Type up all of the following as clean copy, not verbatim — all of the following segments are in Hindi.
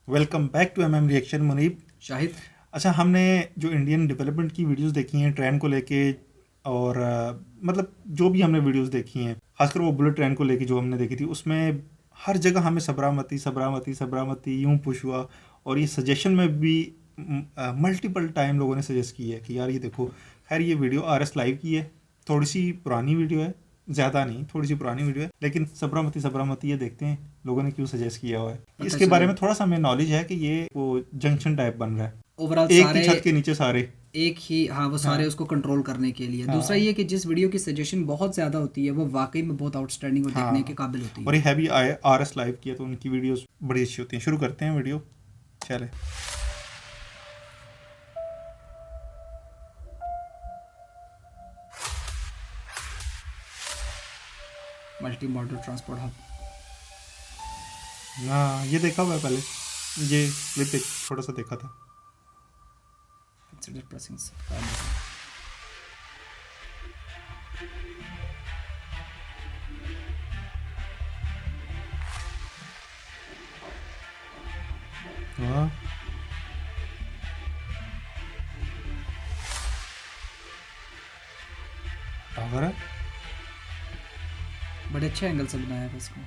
Welcome back to MM reaction. Munib, Shahid. अच्छा, हमने जो इंडियन डेवलपमेंट की वीडियोस देखी हैं ट्रेन को लेके, और मतलब जो भी हमने वीडियोस देखी हैं, खासकर वो बुलेट ट्रेन को लेके जो हमने देखी थी, उसमें हर जगह हमें सबरामती सबरामती सबरामती यूं पुश हुआ। और ये सजेशन में भी मल्टीपल टाइम लोगों ने सजेस्ट की है कि यार ये देखो। खैर, ये वीडियो RS लाइव की है, थोड़ी सी पुरानी वीडियो है, ज़्यादा नहीं, थोड़ी सी पुरानी वीडियो है, लेकिन सबरामती सबरामती ये देखते हैं लोगों ने क्यों सजेस्ट किया हुआ है। इसके बारे में थोड़ा सा हमें नॉलेज है कि ये वो जंक्शन टाइप बन रहा है, ओवरऑल एक सारे ही छत के नीचे सारे एक ही, हाँ, वो सारे उसको कंट्रोल करने के लिए। दूसरा ये कि जिस वीडियो की सजेशन बहुत ज़्यादा होती है वो वाकई में बहुत आउटस्टैंडिंग और देखने के काबिल होती है। और ये हैवी RS लाइव की है, तो उनकी वीडियोस बड़ी अच्छी होती हैं। शुरू करते हैं वीडियो, चले। मल्टी मॉडल ट्रांसपोर्ट हब, हाँ, ये देखा हुआ है पहले, ये क्लिप एक थोड़ा सा देखा था। कंसीडर प्रेसिंग हाँ, टावर है, बड़े अच्छे एंगल से बनाया है इसको।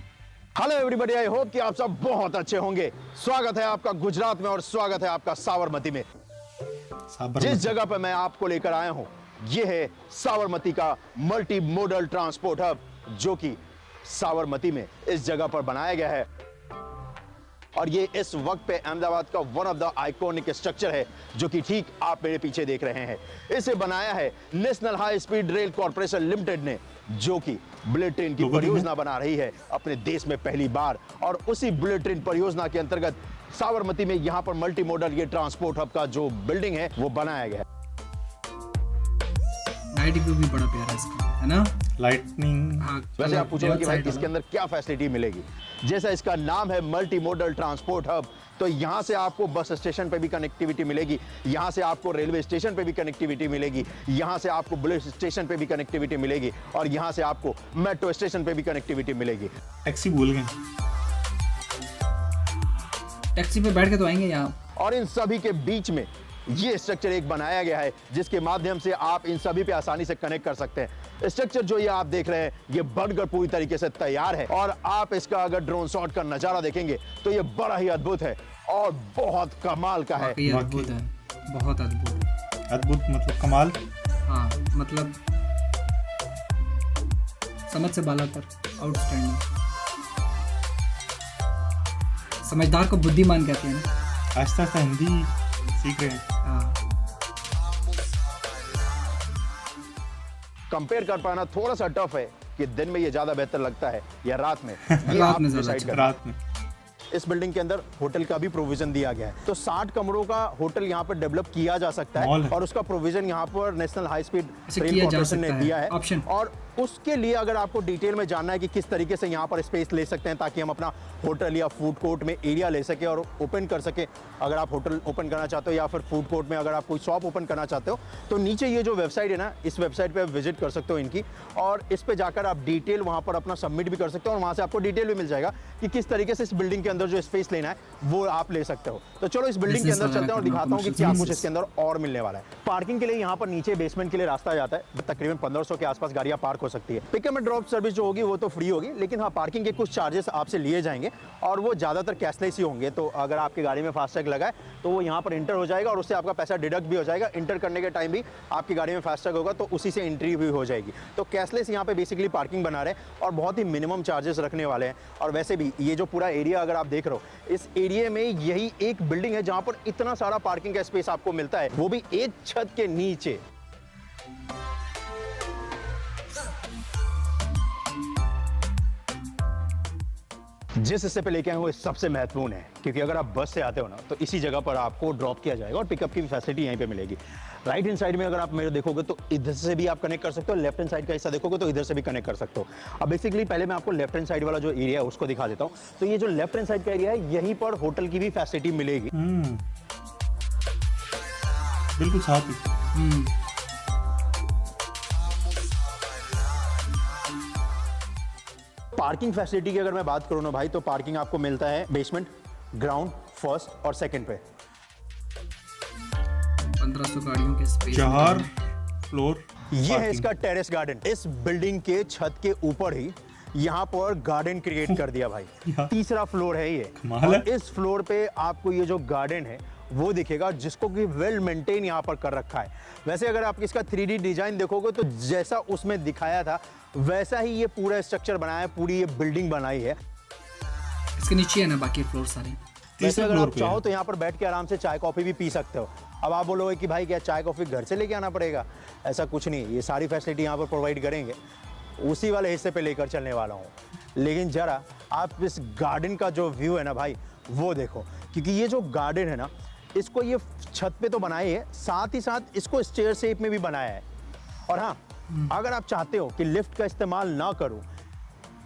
हेलो एवरीबॉडी, आई होप कि आप सब बहुत अच्छे होंगे। स्वागत है आपका गुजरात में और स्वागत है आपका साबरमती में। जिस जगह पर मैं आपको लेकर आया हूं, यह है साबरमती का मल्टी मोडल ट्रांसपोर्ट हब, जो कि साबरमती में इस जगह पर बनाया गया है। और ये इस वक्त पे अहमदाबाद का one of the iconic structure है, जो कि ठीक आप मेरे पीछे देख रहे हैं। इसे बनाया है national high speed rail corporation limited ने, जो कि बुलेट ट्रेन की परियोजना बना रही है अपने देश में पहली बार। और उसी बुलेट ट्रेन परियोजना के अंतर्गत साबरमती में यहाँ पर मल्टी मॉडल ये ट्रांसपोर्ट हब का जो बिल्डिंग है वो बनाया गया है। नाइट व्यू भी बड़ा प्यारा है इसका, है ना? लाइटनिंग। हाँ, वैसे आप पूछोगे कि भाई इसके अंदर क्या फैसिलिटी मिलेगी। जैसा इसका नाम है मल्टी मॉडल ट्रांसपोर्ट हब, तो यहाँ से आपको बस स्टेशन पे भी कनेक्टिविटी मिलेगी, यहाँ से आपको रेलवे स्टेशन पे भी कनेक्टिविटी मिलेगी, यहाँ से आपको बुलेट स्टेशन पे भी कनेक्टिविटी मिलेगी, और यहाँ से आपको मेट्रो स्टेशन पे भी कनेक्टिविटी मिलेगी। टैक्सी भूल गए, टैक्सी पे बैठ के तो आएंगे यहाँ। और इन सभी के बीच में ये स्ट्रक्चर एक बनाया गया है, जिसके माध्यम से आप इन सभी पे आसानी से कनेक्ट कर सकते हैं। स्ट्रक्चर जो ये आप देख रहे हैं, ये बनकर पूरी तरीके से तैयार है। और आप इसका अगर ड्रोन शॉट का नजारा देखेंगे तो ये बड़ा ही अद्भुत है और बहुत कमाल का है। अद्भुत है, बहुत अद्भुत। अद्भुत मतलब कमाल। हाँ, मतलब समझ से बाला तर, आउटस्टैंडिंग। समझदार को बुद्धिमान कहते हैं ना। आहिस्ता आहिस्ता हिंदी सीख रहे हैं। हाँ, कंपेयर कर पाना थोड़ा सा टफ है कि दिन में ये ज्यादा बेहतर लगता है या रात में, ये रात आप में ज्यादा डिसाइड अच्छा। करें। रात में इस बिल्डिंग के अंदर होटल का भी प्रोविजन दिया गया है, तो 60 कमरों का होटल यहाँ पर डेवलप किया जा सकता मॉल है। है। और उसका प्रोविजन यहाँ पर नेशनल हाई स्पीड ऐसे रेल किया जा कॉर्पोरेशन ने सकता है, दिया है ऑप्शन। और उसके लिए अगर आपको डिटेल में जानना है कि किस तरीके से यहाँ पर स्पेस ले सकते हैं ताकि हम अपना होटल या फूड कोर्ट में एरिया ले सके और ओपन कर सके, अगर आप होटल ओपन करना चाहते हो या फिर फूड कोर्ट में अगर आप कोई शॉप ओपन करना चाहते हो, तो नीचे ये जो वेबसाइट है ना, इस वेबसाइट पे आप विजिट कर सकते हो इनकी, और इस पे जाकर आप डिटेल वहाँ पर अपना सबमिट भी कर सकते हो और वहाँ से आपको डिटेल भी मिल जाएगा कि किस तरीके से इस बिल्डिंग के अंदर जो स्पेस लेना है वो आप ले सकते हो। तो चलो इस बिल्डिंग के अंदर चलते हैं और दिखाता हूँ कि क्या कुछ इसके अंदर और मिलने वाला है। पार्किंग के लिए यहाँ पर नीचे बेसमेंट के लिए रास्ता जाता है, तकरीबन 1500 के आसपास गाड़ियाँ पार्क हो सकती है। पिकअप एंड ड्रॉप सर्विस जो होगी वो तो फ्री होगी, लेकिन हाँ, पार्किंग के कुछ चार्जेस आपसे लिए जाएंगे और वो ज्यादातर कैशलेस ही होंगे। तो अगर आपकी गाड़ी में फास्टैग लगा है तो वो यहाँ पर इंटर हो जाएगा और उससे आपका पैसा डिडक्ट भी हो जाएगा। इंटर करने के टाइम भी आपकी गाड़ी में फास्टैग होगा तो उसी से एंट्री भी हो जाएगी। तो कैशलेस यहाँ पे बेसिकली पार्किंग बना रहे हैं और बहुत ही मिनिमम चार्जेस रखने वाले हैं। और वैसे भी ये जो पूरा एरिया अगर आप देख रहे हो, इस एरिया में यही एक बिल्डिंग है जहां पर इतना सारा पार्किंग का स्पेस आपको मिलता है, वो भी एक छत के नीचे। जिस हिस्से पे लेके आए वो सबसे महत्वपूर्ण है, क्योंकि अगर आप बस से आते हो ना तो इसी जगह पर आपको ड्रॉप किया जाएगा और पिकअप की फैसिलिटी यहीं पे मिलेगी। राइट हैंड साइड में अगर आप मेरे देखोगे तो इधर से भी आप कनेक्ट कर सकते हो, लेफ्ट हैंड साइड का हिस्सा देखोगे तो इधर से भी कनेक्ट कर सकते हो। अब बेसिकली पहले मैं आपको लेफ्ट हैंड साइड वाला जो एरिया है उसको दिखा देता हूँ। तो ये जो लेफ्ट हैंड साइड का एरिया है, यहीं पर होटल की भी फैसिलिटी मिलेगी। बिल्कुल साथ ही। पार्किंग फैसिलिटी की अगर मैं बात करूं ना भाई, तो पार्किंग आपको मिलता है बेसमेंट, ग्राउंड, फर्स्ट और सेकंड पे। 1500 गाड़ियों के स्पेस 4 फ्लोर ये है इसका टेरेस गार्डन। इस बिल्डिंग के छत के ऊपर ही यहाँ पर गार्डन क्रिएट कर दिया भाई। तीसरा फ्लोर है ये। कमाल है। और इस फ्लोर पे आपको ये जो गार्डन है वो दिखेगा, जिसको कि वेल मेंटेन यहाँ पर कर रखा है। वैसे अगर आप इसका 3D डिजाइन देखोगे तो जैसा उसमें दिखाया था वैसा ही ये पूरा स्ट्रक्चर बनाया है, पूरी ये बिल्डिंग बनाई है। इसके नीचे है ना बाकी फ्लोर सारे। वैसे तीसरे अगर फ्लोर आप पे चाहो है। तो यहाँ पर बैठ के आराम से चाय कॉफी भी पी सकते हो। अब आप बोलोगे कि भाई क्या चाय कॉफी घर से लेके आना पड़ेगा? ऐसा कुछ नहीं, ये सारी फैसिलिटी यहाँ पर प्रोवाइड करेंगे। उसी वाले हिस्से पे लेकर चलने वाला हूँ। लेकिन जरा आप इस गार्डन का जो व्यू है ना भाई वो देखो, क्योंकि ये जो गार्डन है ना इसको ये छत पे तो बनाई है, साथ ही साथ इसको स्टेयर शेप में भी बनाया है। और हाँ, अगर आप चाहते हो कि लिफ्ट का इस्तेमाल ना करो,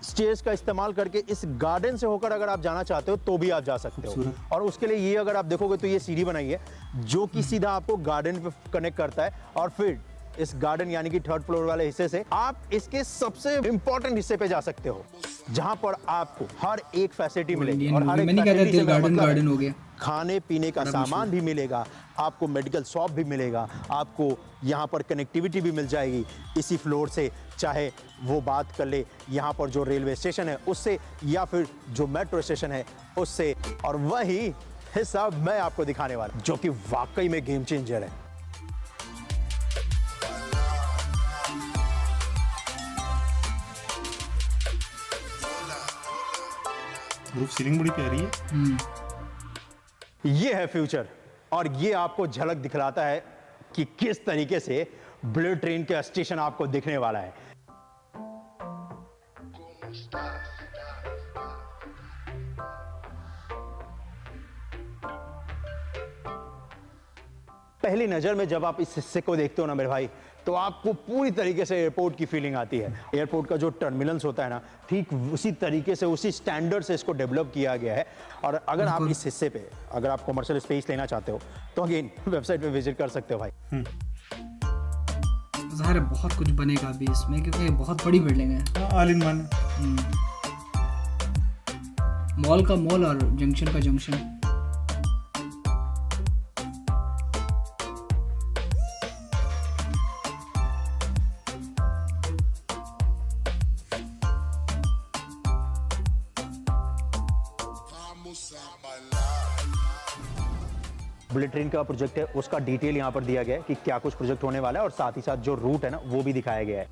स्टेयर्स का इस्तेमाल करके इस गार्डन से होकर अगर आप जाना चाहते हो तो भी आप जा सकते हो। और उसके लिए ये अगर आप देखोगे तो ये सीढ़ी बनाई है जो कि सीधा आपको गार्डन पे कनेक्ट करता है। और फिर इस गार्डन यानी कि 3rd फ्लोर वाले हिस्से से आप इसके सबसे इंपॉर्टेंट हिस्से पे जा सकते हो, जहां पर आपको हर एक फैसिलिटी मिलेगी। और हर एक मैंने कहा था facility दिल से मेरा गार्डन मतलब है गार्डन हो गया। खाने पीने का सामान भी मिलेगा, आपको मेडिकल शॉप भी मिलेगा, आपको यहाँ पर कनेक्टिविटी भी मिल जाएगी इसी फ्लोर से। चाहे वो बात कर ले यहाँ पर जो रेलवे स्टेशन है उससे, या फिर जो मेट्रो स्टेशन है उससे। और वही हिस्सा मैं आपको दिखाने वाला जो कि वाकई में गेम चेंजर है। रूफ सीलिंग बड़ी प्यारी है। ये है फ्यूचर, और ये आपको झलक दिखलाता है कि किस तरीके से बुलेट ट्रेन का स्टेशन आपको दिखने वाला है। पहली नजर में जब आप इस हिस्से को देखते हो ना मेरे भाई, तो आपको पूरी तरीके से एयरपोर्ट की फीलिंग आती है। एयरपोर्ट का जो टर्मिनल्स होता है ना, ठीक उसी तरीके से, उसी स्टैंडर्ड से इसको डेवलप किया गया है। और अगर आप इस हिस्से पे अगर आप कमर्शियल स्पेस लेना चाहते हो तो अगेन वेबसाइट पे विजिट कर सकते हो भाई। ज़ाहिर है बहुत कुछ बनेगा अभी इसमें, क्योंकि ये बहुत बड़ी बिल्डिंग है। All in one. मॉल का मॉल और जंक्शन का जंक्शन। बुलेट ट्रेन का प्रोजेक्ट है उसका डिटेल यहाँ पर दिया गया है कि क्या कुछ प्रोजेक्ट होने वाला है, और साथ ही साथ जो रूट है ना वो भी दिखाया गया है।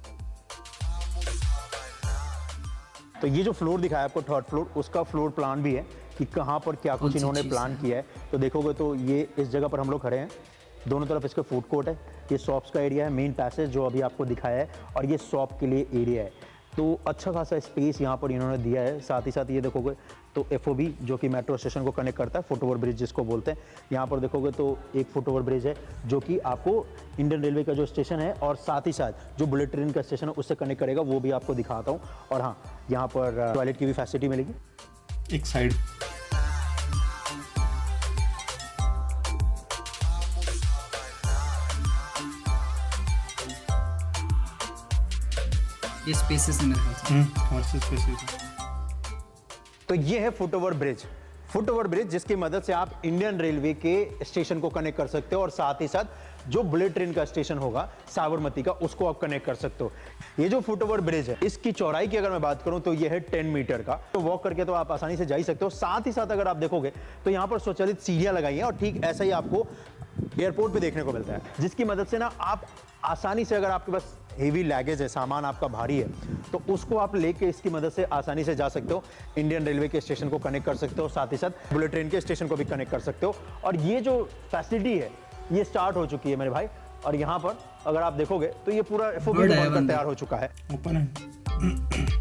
तो ये जो फ्लोर दिखाया आपको 3rd फ्लोर, उसका फ्लोर प्लान भी है कि कहाँ पर क्या कुछ इन्होंने प्लान किया है। तो देखोगे तो ये इस जगह पर हम लोग खड़े हैं, दोनों तरफ इसका फूड कोर्ट है, ये शॉप्स का एरिया है, मेन पैसेज जो अभी आपको दिखाया है, और ये शॉप के लिए एरिया है। तो अच्छा खासा स्पेस यहाँ पर इन्होंने दिया है। साथ ही साथ ये देखोगे तो FOB जो कि मेट्रो स्टेशन को कनेक्ट करता है, फुट ओवर ब्रिज जिसको बोलते हैं, यहाँ पर देखोगे तो एक फुट ओवर ब्रिज है जो कि आपको इंडियन रेलवे का जो स्टेशन है और साथ ही साथ जो बुलेट ट्रेन का स्टेशन है उससे कनेक्ट करेगा, वो भी आपको दिखाता हूँ। और हाँ, यहाँ पर टॉयलेट की भी फैसिलिटी मिलेगी एक साइड। ये स्पेसेस है मेरे ख्याल से। Commercial space. तो ये है foot over bridge. Foot over bridge जिसकी मदद से आप इंडियन रेलवे के स्टेशन को कनेक्ट कर सकते हो, और साथ ही साथ जो बुलेट ट्रेन का स्टेशन होगा साबरमती का, उसको आप कनेक्ट कर सकते हो। ये जो फुट ओवर ब्रिज है, इसकी चौड़ाई की अगर मैं बात करूं तो ये है 10 मीटर का। तो वॉक करके तो आप आसानी से जा ही सकते हो। साथ ही साथ अगर आप देखोगे तो यहाँ पर स्वचालित सीढ़ियां लगाई हैं, और ठीक ऐसा ही आपको एयरपोर्ट पे देखने को मिलता है, जिसकी मदद से ना आप आसानी से, अगर आपके पास हेवी लगेज है, सामान आपका भारी है, तो उसको आप लेके इसकी मदद से आसानी से जा सकते हो। इंडियन रेलवे के स्टेशन को कनेक्ट कर सकते हो, साथ ही साथ बुलेट ट्रेन के स्टेशन को भी कनेक्ट कर सकते हो। और ये जो फैसिलिटी है ये स्टार्ट हो चुकी है मेरे भाई। और यहाँ पर अगर आप देखोगे तो ये पूरा FOB बनकर तैयार हो चुका है। ओपन है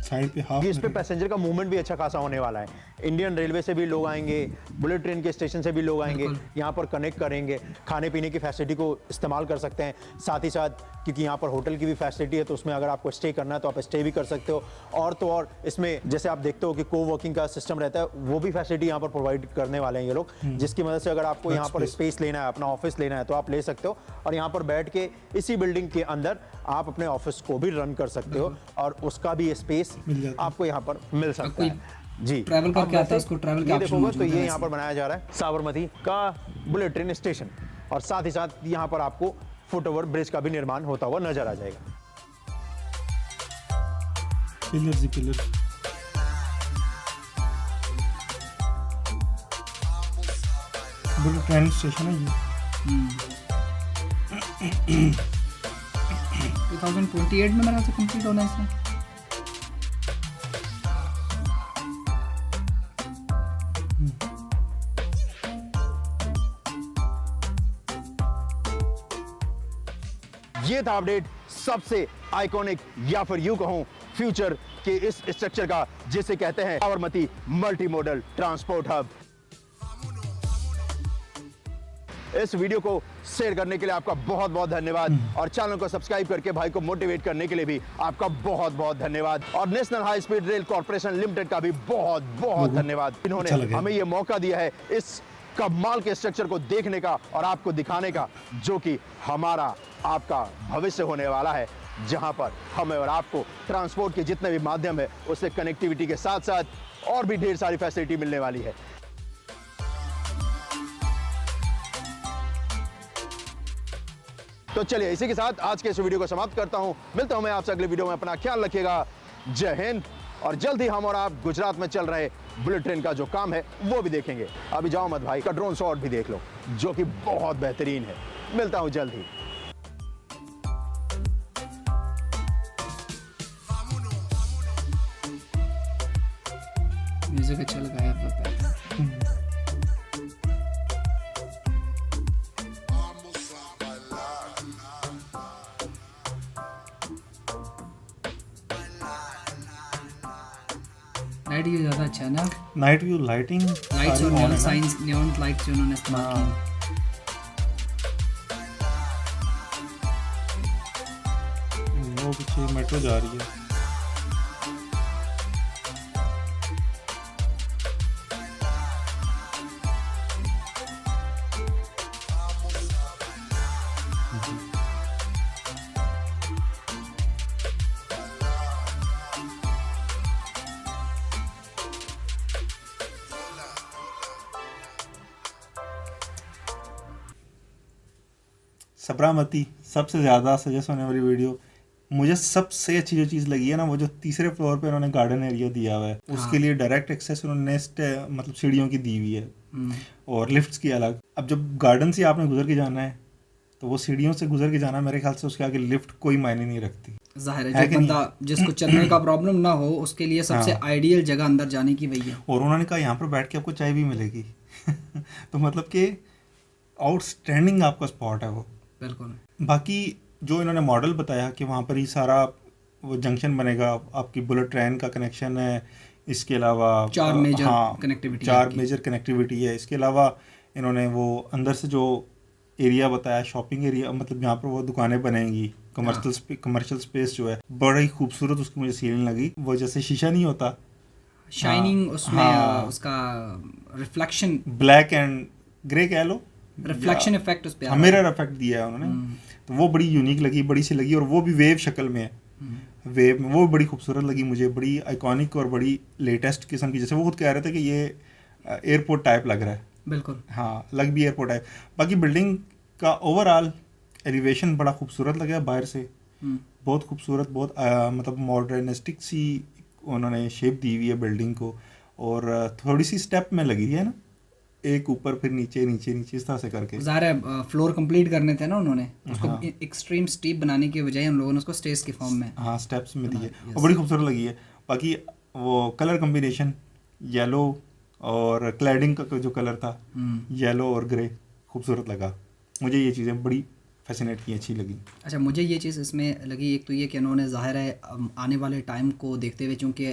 साइड पे हाफ। इस पे पैसेंजर का मूवमेंट भी अच्छा खासा होने वाला है। इंडियन रेलवे से भी लोग आएंगे, बुलेट ट्रेन के स्टेशन से भी लोग आएंगे, यहाँ पर कनेक्ट करेंगे, खाने पीने की फैसिलिटी को इस्तेमाल कर सकते हैं। साथ ही साथ क्योंकि यहाँ पर होटल की भी फैसिलिटी है, तो उसमें अगर आपको स्टे करना है तो आप स्टे भी कर सकते हो। और तो और इसमें जैसे आप देखते हो कि को वर्किंग का सिस्टम रहता है, वो भी फैसिलिटी यहाँ पर प्रोवाइड करने वाले हैं ये लोग, जिसकी मदद से अगर आपको यहाँ पर स्पेस लेना है, अपना ऑफिस लेना है, तो आप ले सकते हो। और यहाँ पर बैठ के इसी बिल्डिंग के अंदर आप अपने ऑफिस को भी रन कर सकते हो, और उसका भी स्पेस मिल जाता है। आपको यहाँ पर मिल सकता कोई है जी। ट्रैवल करके अब आता है, वैसे उसको ट्रैवल के ये ऑप्शन देखोगे मौजूद तो है ये वैसे। यहाँ पर बनाया जा रहा है साबरमती का बुलेट ट्रेन स्टेशन, और साथ ही साथ यहाँ पर आपको फुट ओवर ब्रिज का भी निर्माण होता हुआ नजर आ जाएगा। पिलर्स ही पिलर्स। बुलेट ट्रेन स्टेशन है ये। 2028 में मेरा कंप्लीट होना है इसमें। ये था अपडेट सबसे आइकॉनिक या फिर यूं कहूं फ्यूचर के इस स्ट्रक्चर का, जिसे कहते हैं Sabarmati multi modal transport hub. इस वीडियो को शेयर करने के लिए आपका बहुत बहुत धन्यवाद, और चैनल को सब्सक्राइब करके भाई को मोटिवेट करने के लिए भी आपका बहुत बहुत धन्यवाद, और national high speed rail corporation limited का भी बहुत बहुत धन्यवाद। इन्होंने हमें यह मौका दिया है इस कमाल के स्ट्रक्चर को देखने का और आपको दिखाने का, जो कि हमारा आपका भविष्य होने वाला है, जहां पर हमें और आपको ट्रांसपोर्ट के जितने भी माध्यम है उससे कनेक्टिविटी के साथ साथ और भी ढेर सारी फैसिलिटी मिलने वाली है। तो चलिए इसी के साथ आज के इस वीडियो को समाप्त करता हूं। मिलता हूं मैं आपसे अगले वीडियो में। अपना ख्याल रखिएगा। जय हिंद। और जल्द ही हम और आप गुजरात में चल रहे बुलेट ट्रेन का जो काम है वो भी देखेंगे। अभी जाओ मत भाई, का ड्रोन शॉट भी देख लो जो कि बहुत बेहतरीन है। मिलता हूं जल्द ही। म्यूजिक अच्छा लगा है आपका। नाइट व्यू ज़्यादा अच्छा है ना। नाइट व्यू लाइटिंग लाइट्स और नियॉन साइंस, नियॉन लाइट्स जो उन्होंने इस्तेमाल की। वो पीछे मेट्रो जा रही है। सबरामती सबसे ज़्यादा सजेस्ट होने वाली वीडियो। मुझे सबसे अच्छी जो चीज़ लगी है ना, वो जो तीसरे फ्लोर पे उन्होंने गार्डन एरिया दिया हुआ है, उसके लिए डायरेक्ट एक्सेस उन्होंने मतलब सीढ़ियों की दी हुई है, और लिफ्ट्स की अलग। अब जब गार्डन से आपने गुजर के जाना है तो वो सीढ़ियों से गुजर के जाना, मेरे ख्याल से उसके आगे लिफ्ट कोई मायने नहीं रखती। जाहिर है जो बंदा जिसको चलने का प्रॉब्लम ना हो उसके लिए सबसे आइडियल जगह अंदर जाने की वही है। और उन्होंने कहा यहाँ पर बैठ के आपको चाय भी मिलेगी। तो मतलब कि आउटस्टैंडिंग आपका स्पॉट है वो। बिल्कुल। बाकी जो इन्होंने मॉडल बताया कि वहाँ पर ही सारा वो जंक्शन बनेगा, आपकी बुलेट ट्रेन का कनेक्शन है, इसके अलावा चार मेजर कनेक्टिविटी, चार मेजर कनेक्टिविटी है। इसके अलावा इन्होंने वो अंदर से जो एरिया बताया, शॉपिंग एरिया, मतलब यहाँ पर वो दुकानें बनेंगी, कमर्शियल स्पेस जो है, बड़ा ही खूबसूरत उसकी मुझे सीलिंग लगी। वो जैसे शीशा नहीं होता, शाइनिंग उसमें उसका रिफ्लेक्शन, ब्लैक एंड ग्रे कह लो, रिफ्लेक्शन इफेक्ट उस पे मिरर इफेक्ट दिया है उन्होंने, तो वो बड़ी यूनिक लगी, बड़ी सी लगी, और वो भी वेव शक्ल में है। वेव में वो बड़ी खूबसूरत लगी मुझे, बड़ी आइकॉनिक और बड़ी लेटेस्ट किस्म की। जैसे वो खुद कह रहे थे कि ये एयरपोर्ट टाइप लग रहा है। बिल्कुल हाँ, लग भी एयरपोर्ट टाइप। बाकी बिल्डिंग का ओवरऑल एलिवेशन बड़ा खूबसूरत लगा बाहर से, बहुत खूबसूरत, बहुत मतलब मॉडर्निस्टिक सी उन्होंने शेप दी हुई है बिल्डिंग को, और थोड़ी सी स्टेप में लगी है ना, एक ऊपर फिर नीचे नीचे नीचे इस तरह से करके। ज़ाहिर है फ्लोर कंप्लीट करने थे ना उन्होंने, उसको एक्सट्रीम स्टीप बनाने के बजाय उन लोगों ने उसको स्टेज की फॉर्म में, हाँ, स्टेप्स में दी है, और बड़ी खूबसूरत लगी है। बाकी वो कलर कम्बिनेशन, येलो और क्लैडिंग का जो कलर था, येलो और ग्रे, खूबसूरत लगा मुझे। ये चीज़ें बड़ी फैसिनेट की, अच्छी लगी। अच्छा, मुझे ये चीज़ इसमें लगी, एक तो ये कि उन्होंने ज़ाहिर है आने वाले टाइम को देखते हुए, चूँकि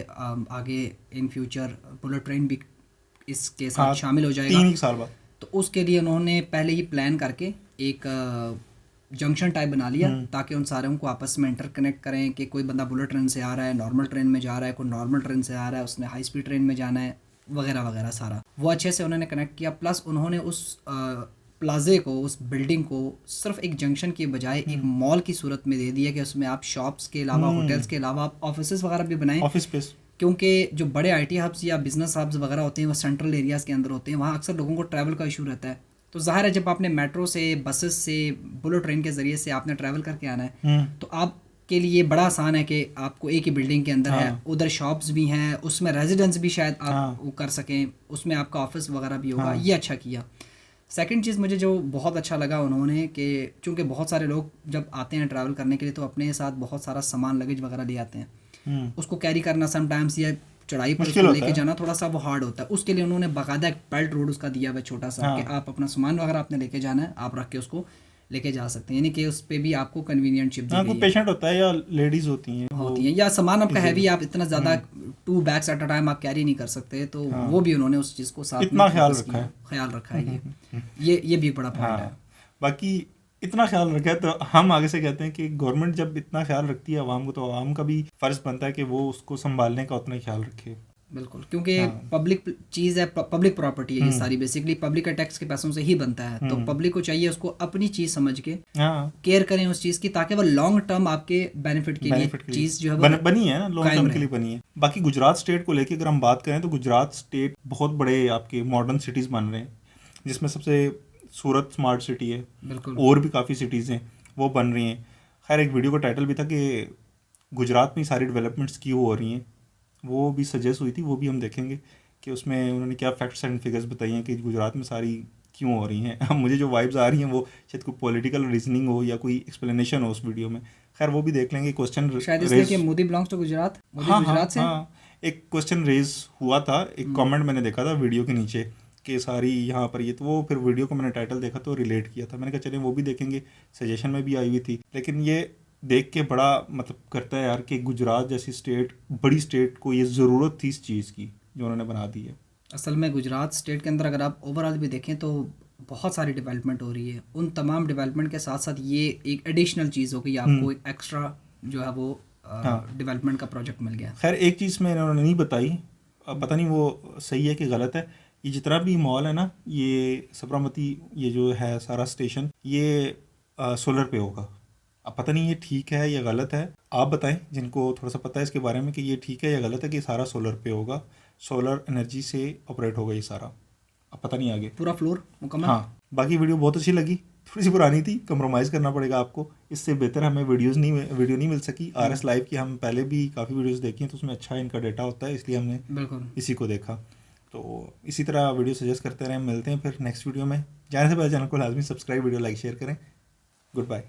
आगे इन फ्यूचर बुलेट ट्रेन भी इसके साथ शामिल हो जाएगा 3 साल बाद, तो उसके लिए उन्होंने पहले ही प्लान करके एक जंक्शन टाइप बना लिया, ताकि उन सारों को आपस में इंटरकनेक्ट करें कि कोई बंदा बुलेट ट्रेन से आ रहा है, नॉर्मल ट्रेन में जा रहा है, कोई नॉर्मल ट्रेन से आ रहा है, उसने हाई स्पीड ट्रेन में जाना है, वगैरह वगैरह सारा वो अच्छे से उन्होंने कनेक्ट किया। प्लस उन्होंने उस प्लाजे को, उस बिल्डिंग को सिर्फ एक जंक्शन के बजाय एक मॉल की सूरत में दे दिया कि उसमें आप शॉप्स के अलावा, होटल्स के अलावा आप ऑफिसेज वगैरह भी बनाएं। ऑफिस स्पेस, क्योंकि जो बड़े आईटी हब्स या बिजनेस हब्स वगैरह होते हैं वो सेंट्रल एरियाज़ के अंदर होते हैं, वहाँ अक्सर लोगों को ट्रैवल का इशू रहता है। तो ज़ाहिर है जब आपने मेट्रो से, बसेस से, बुलेट ट्रेन के ज़रिए से आपने ट्रैवल करके आना है तो आपके लिए बड़ा आसान है कि आपको एक ही बिल्डिंग के अंदर है, उधर शॉप्स भी हैं, उसमें रेजिडेंस भी शायद आप वो कर सकें, उसमें आपका ऑफिस वगैरह भी होगा। ये अच्छा किया। सेकंड चीज़ मुझे जो बहुत अच्छा लगा उन्होंने कि चूँकि बहुत सारे लोग जब आते हैं ट्रैवल करने के लिए तो अपने साथ बहुत सारा सामान, लगेज वगैरह ले आते हैं, उसको कैरी करना समटाइम्स या चढ़ाई पर उसको लेके जाना थोड़ा सा वो हार्ड होता है। उसके लिए उन्होंने बाकायदा एक बेल्ट रोड उसका दिया हुआ छोटा सा कि आप अपना सामान वगैरह आपने लेके जाना है, आप रख के उसको लेके जा सकते हैं, यानी कि उस पे भी आपको कन्वीनियंट चिप दी गई है। पेशेंट होता है या लेडीज होती हैं या सामान आपका हैवी, आप इतना ज़्यादा 2 बैग्स एट अ टाइम आप कैरी नहीं कर सकते, तो वो भी उन्होंने उस चीज़ को साथ में इतना ख्याल focus रखा किया, है। ख्याल रखा है। ये भी एक बड़ा पॉइंट है। बाकी इतना ख्याल रखा है तो हम आगे से कहते हैं कि गवर्नमेंट जब इतना ख्याल रखती है आवाम को, तो आवाम का भी फर्ज बनता है कि वो उसको संभालने का उतना ही ख्याल रखे। बिल्कुल, क्योंकि पब्लिक चीज़ है, पब्लिक प्रॉपर्टी है ये सारी, बेसिकली पब्लिक का टैक्स के पैसों से ही बनता है, तो पब्लिक को चाहिए उसको अपनी चीज़ समझ के केयर करें उस चीज़ की, ताकि वो लॉन्ग टर्म आपके बेनिफिट के लिए चीज़ जो है वो बनी है ना, लॉन्ग टर्म के लिए बनी है। बाकी गुजरात स्टेट को लेके अगर हम बात करें तो गुजरात स्टेट बहुत बड़े आपके मॉडर्न सिटीज़ बन रहे हैं, जिसमें सबसे सूरत स्मार्ट सिटी है, बिल्कुल, और भी काफ़ी सिटीज़ हैं वो बन रही हैं। खैर एक वीडियो का टाइटल भी था कि गुजरात में सारी डेवलपमेंट्स क्यों हो रही हैं, वो भी सजेस्ट हुई थी, वो भी हम देखेंगे कि उसमें उन्होंने क्या फैक्ट्स एंड फिगर्स बताई हैं कि गुजरात में सारी क्यों हो रही हैं। अब मुझे जो वाइब्स आ रही हैं वो शायद कोई पॉलिटिकल रीजनिंग हो या कोई एक्सप्लेनेशन हो उस वीडियो में। खैर वो भी देख लेंगे। क्वेश्चन शायद इसलिए कि मोदी बिलोंग्स टू गुजरात, मोदी गुजरात से। एक क्वेश्चन रेज हुआ था, एक कमेंट मैंने देखा था वीडियो के नीचे कि सारी यहाँ पर ये, तो वो फिर वीडियो को मैंने टाइटल देखा तो रिलेट किया था, मैंने कहा चलिए वो भी देखेंगे, सजेशन में भी आई हुई थी। लेकिन ये देख के बड़ा मतलब करता है यार कि गुजरात जैसी स्टेट, बड़ी स्टेट को ये ज़रूरत थी इस चीज़ की जो उन्होंने बना दी है। असल में गुजरात स्टेट के अंदर अगर आप ओवरऑल भी देखें तो बहुत सारी डेवलपमेंट हो रही है, उन तमाम डेवलपमेंट के साथ साथ ये एक एडिशनल चीज़ हो गई, आपको एक एक्स्ट्रा जो है वो डेवलपमेंट का प्रोजेक्ट मिल गया। खैर एक चीज़ मैंने उन्होंने नहीं बताई, पता नहीं वो सही है कि गलत है, ये जितना भी मॉल है ना, ये साबरमती, ये जो है सारा स्टेशन, ये सोलर पे होगा। अब पता नहीं ये ठीक है या गलत है, आप बताएं जिनको थोड़ा सा पता है इसके बारे में कि ये ठीक है या गलत है कि सारा सोलर पे होगा, सोलर एनर्जी से ऑपरेट होगा ये सारा। अब पता नहीं आगे पूरा फ्लोर मुकम्मल। हाँ, बाकी वीडियो बहुत अच्छी लगी, थोड़ी सी पुरानी थी, कंप्रोमाइज़ करना पड़ेगा आपको, इससे बेहतर हमें वीडियो नहीं मिल सकी। RS लाइव की हम पहले भी काफ़ी वीडियोस देखी हैं तो उसमें अच्छा इनका डेटा होता है, इसलिए हमने बिल्कुल इसी को देखा। तो इसी तरह वीडियो सजेस्ट करते रहें, मिलते हैं फिर नेक्स्ट वीडियो में। जाने से पहले चैनल को लाजमी सब्सक्राइब, वीडियो लाइक शेयर करें। Good bye.